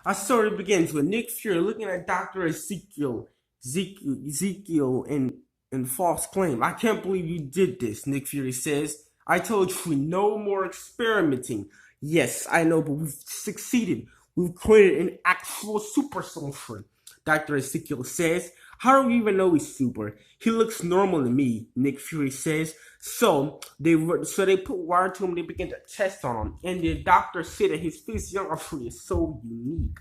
Our story begins with Nick Fury looking at Dr. Ezekiel in false claim. I can't believe you did this, Nick Fury says. I told you no more experimenting. Yes, I know, but we've succeeded. We've created an actual super soldier, Dr. Ezekiel says. How do you even know he's super? He looks normal to me, Nick Fury says. So they put wire to him. They begin to test on him, and the doctor said that his physiology is so unique.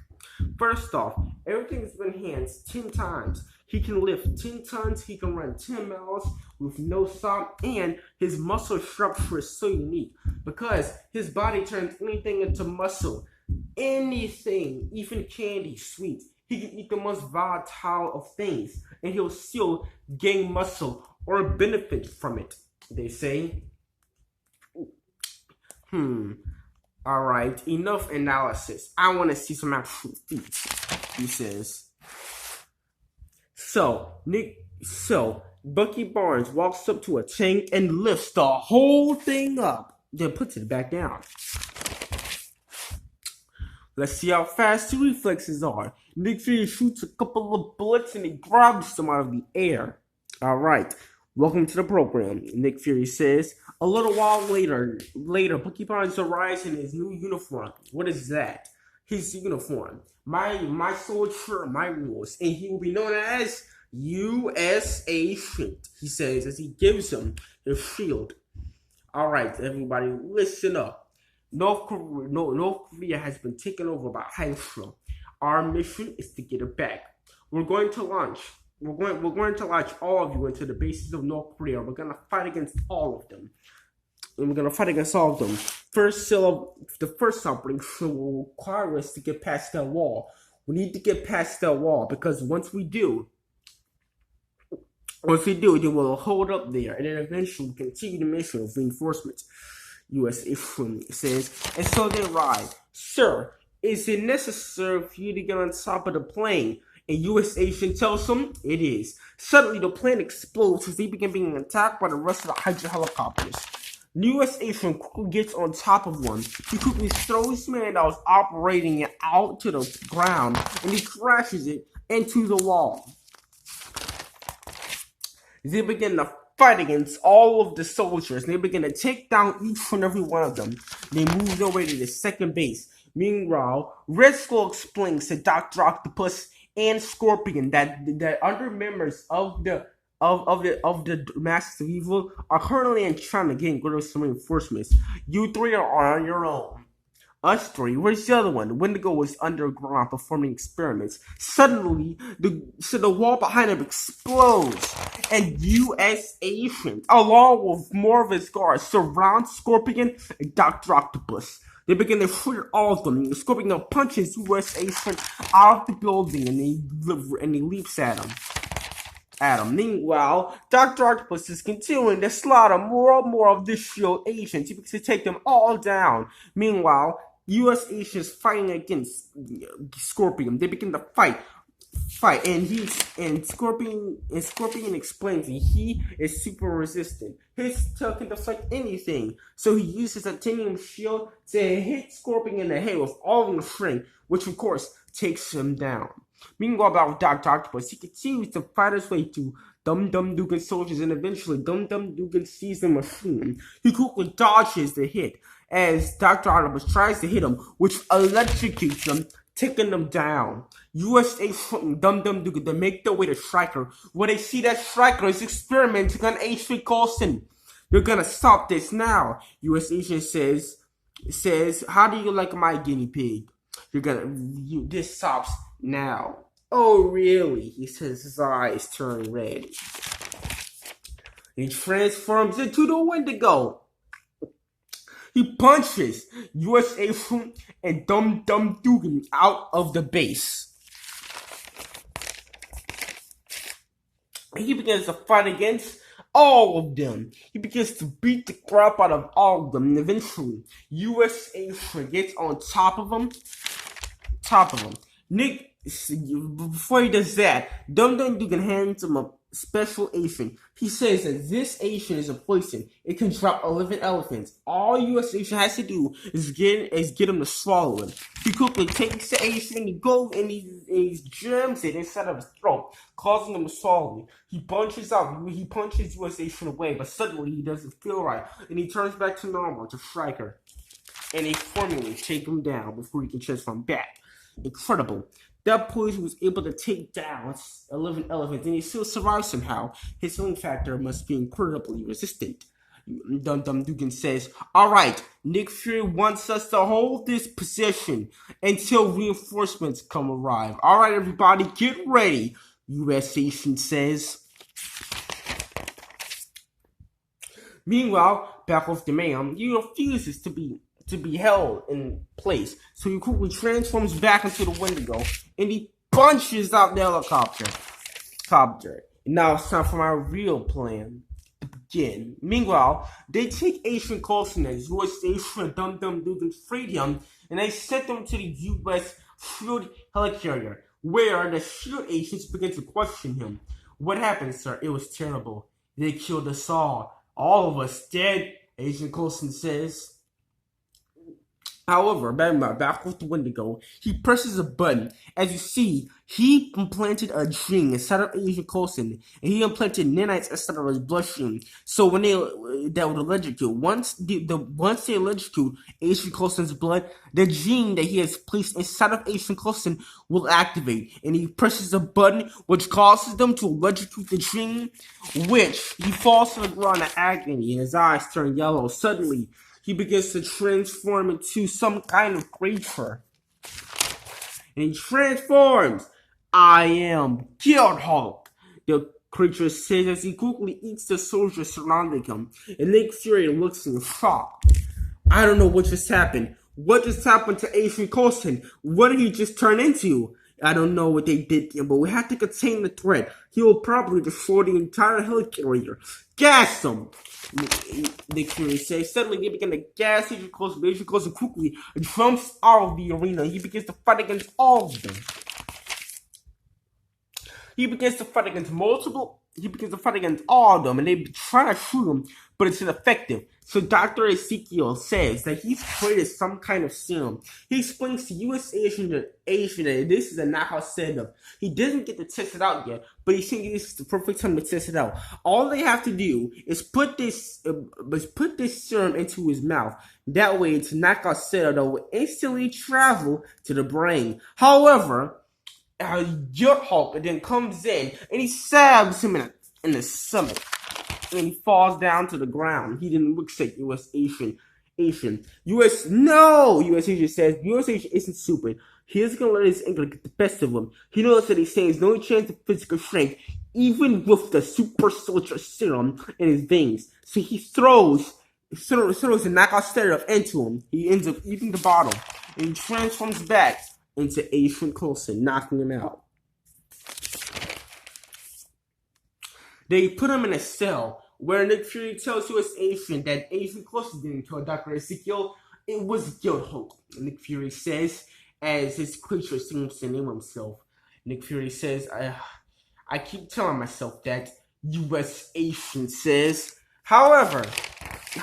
First off, everything's been enhanced 10 times. He can lift 10 tons, he can run 10 miles with no stop, and his muscle structure is so unique because his body turns anything into muscle. Anything, even candy, sweet. He can eat the most volatile of things, and he'll still gain muscle or benefit from it, they say. Hmm. All right, enough analysis. I want to see some actual feats, he says. So Bucky Barnes walks up to a tank and lifts the whole thing up, then puts it back down. Let's see how fast the reflexes are. Nick Fury shoots a couple of bullets and he grabs them out of the air. All right, welcome to the program, Nick Fury says. A little while later, Bucky Barnes arrives in his new uniform. What is that? His uniform. My soldier, my rules, and he will be known as U.S. Agent, he says as he gives him his shield. All right, everybody, listen up. North Korea has been taken over by Hydra. Our mission is to get it back. We're going to launch. We're going to launch all of you into the bases of North Korea. We're going to fight against all of them. And we're going to fight against all of them. The first operation will require us to get past that wall. We need to get past that wall because once we do, they will hold up there and then eventually continue the mission of reinforcements. U.S. Agent says, and so they ride. Sir, is it necessary for you to get on top of the plane? And U.S. Agent tells them it is. Suddenly, the plane explodes as they begin being attacked by the rest of the Hydra helicopters. The U.S. Agent quickly gets on top of one. He quickly throws the man that was operating it out to the ground, and he crashes it into the wall. They begin to fight against all of the soldiers. They begin to take down each and every one of them. They move their way to the second base. Meanwhile, Red Skull explains to Dr. Octopus and Scorpion that other members of the Masters of Evil are currently in China getting rid of some reinforcements. You three are on your own. Us three. Where's the other one? Wendigo was underground performing experiments. Suddenly, the wall behind him explodes, and U.S. Agent, along with more of his guards, surround Scorpion and Dr. Octopus. They begin to shoot all of them. Scorpion punches U.S. Agent out of the building, and he leaps at him. Meanwhile, Dr. Octopus is continuing to slaughter more and more of this shield agents to take them all down. Meanwhile, U.S. agents fighting against Scorpion. They begin to fight, and Scorpion explains that he is super resistant. His tail can deflect anything, so he uses a titanium shield to hit Scorpion in the head with all of the strength, which of course takes him down. Meanwhile, about Dr. Octopus, he continues to fight his way to Dum Dum Dugan's soldiers, and eventually Dum Dum Dugan sees the machine. He quickly dodges the hit as Dr. Octopus tries to hit him, which electrocutes them, taking them down. U.S. Agent and Dum Dum Dugan, they make their way to Stryker, where they see that Stryker is experimenting on H3 Coulson. You're gonna stop this now, U.S. Agent says, how do you like my guinea pig? This stops now. Oh, really? He says, his eyes turn red. He transforms into the Wendigo. He punches U.S. Agent and Dum Dum Dugan out of the base. He begins to fight against all of them. He begins to beat the crap out of all of them. And eventually, U.S. Agent gets on top of him. Nick, before he does that, Dum Dum Dugan hands him special agent. He says that this agent is a poison. It can drop 11 elephants. All U.S. agent has to do is get him to swallow it. He quickly takes the agent and he goes and he jams it inside of his throat, causing him to swallow it. He punches U.S. agent away, but suddenly he doesn't feel right, and he turns back to normal to Stryker. And they formally take him down before he can transform back. Incredible. That poison was able to take down 11 elephants, and he still survives somehow. His healing factor must be incredibly resistant. Dum Dum Dugan says, "Alright, Nick Fury wants us to hold this position until reinforcements arrive. Alright, everybody, get ready," U.S. agent says. Meanwhile, back with the man, he refuses to be held in place. So he quickly transforms back into the Wendigo and he punches out the helicopter. Now it's time for my real plan to begin. Meanwhile, they take Agent Coulson as U.S. agent Dum Dum Dugan freed him and they sent him to the U.S. SHIELD helicarrier, where the SHIELD agents begin to question him. "What happened, sir? It was terrible. They killed us all. All of us dead," Agent Coulson says. However, back with the Wendigo, he presses a button. As you see, he implanted a gene inside of Agent Coulson, and he implanted nanites inside of his bloodstream. So when that would electrocute, once they electrocute Agent Coulson's blood, the gene that he has placed inside of Agent Coulson will activate, and he presses a button which causes them to electrocute the gene, which he falls to the ground in agony, and his eyes turn yellow. Suddenly, he begins to transform into some kind of creature. And he transforms. "I am Guild Hulk," the creature says as he quickly eats the soldiers surrounding him. And Nick Fury looks in shock. "I don't know what just happened. What just happened to Agent Coulson? What did he just turn into? I don't know what they did to him, but we have to contain the threat. He will probably destroy the entire helicarrier. Gas him!" Nick Fury says. Suddenly, they begin to gas Agent Coulson. Agent Coulson quickly jumps out of the arena. He begins to fight against all of them. He begins to fight against all of them, and they try to shoot him, but it's ineffective. So Dr. Ezekiel says that he's created some kind of serum. He explains to U.S. agent that this is a knockout setup. He doesn't get to test it out yet, but he thinks this is the perfect time to test it out. All they have to do is put this serum into his mouth. That way, it's a knockout setup that will instantly travel to the brain. However, Guild Hulk then comes in and he stabs him in the stomach. And he falls down to the ground. He then looks at U.S. agent. U.S. agent says U.S. agent isn't stupid. He isn't gonna let his anger get the best of him. He knows that he's saying there's no chance of physical strength, even with the super soldier serum in his veins. So he throws a knockout setup into him. He ends up eating the bottle, and he transforms back into Agent Coulson, knocking him out. They put him in a cell where Nick Fury tells U.S. agent that Agent Coulson didn't kill Dr. Ezekiel. It was Guild Hulk, Nick Fury says, as his creature seems to name himself. Nick Fury says, I keep telling myself that, U.S. agent says. However,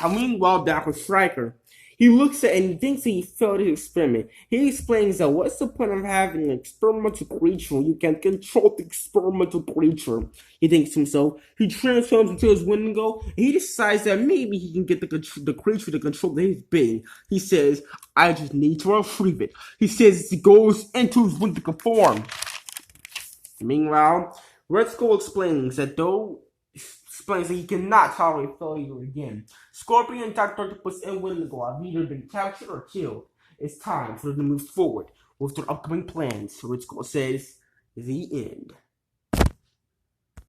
meanwhile, back with Stryker, he looks at and thinks that he failed his experiment. He explains that what's the point of having an experimental creature when you can control the experimental creature? He thinks to himself. He transforms into his Wendigo, and he decides that maybe he can get the creature to control his being. He says, "I just need to retrieve it." He says he goes into his Wendigo form. Meanwhile, Red Skull explains that he cannot tolerate failure again. Scorpion and Dr. Octopus and Wendigo have either been captured or killed. It's time for them to move forward with their upcoming plans. Red Skull says, the end.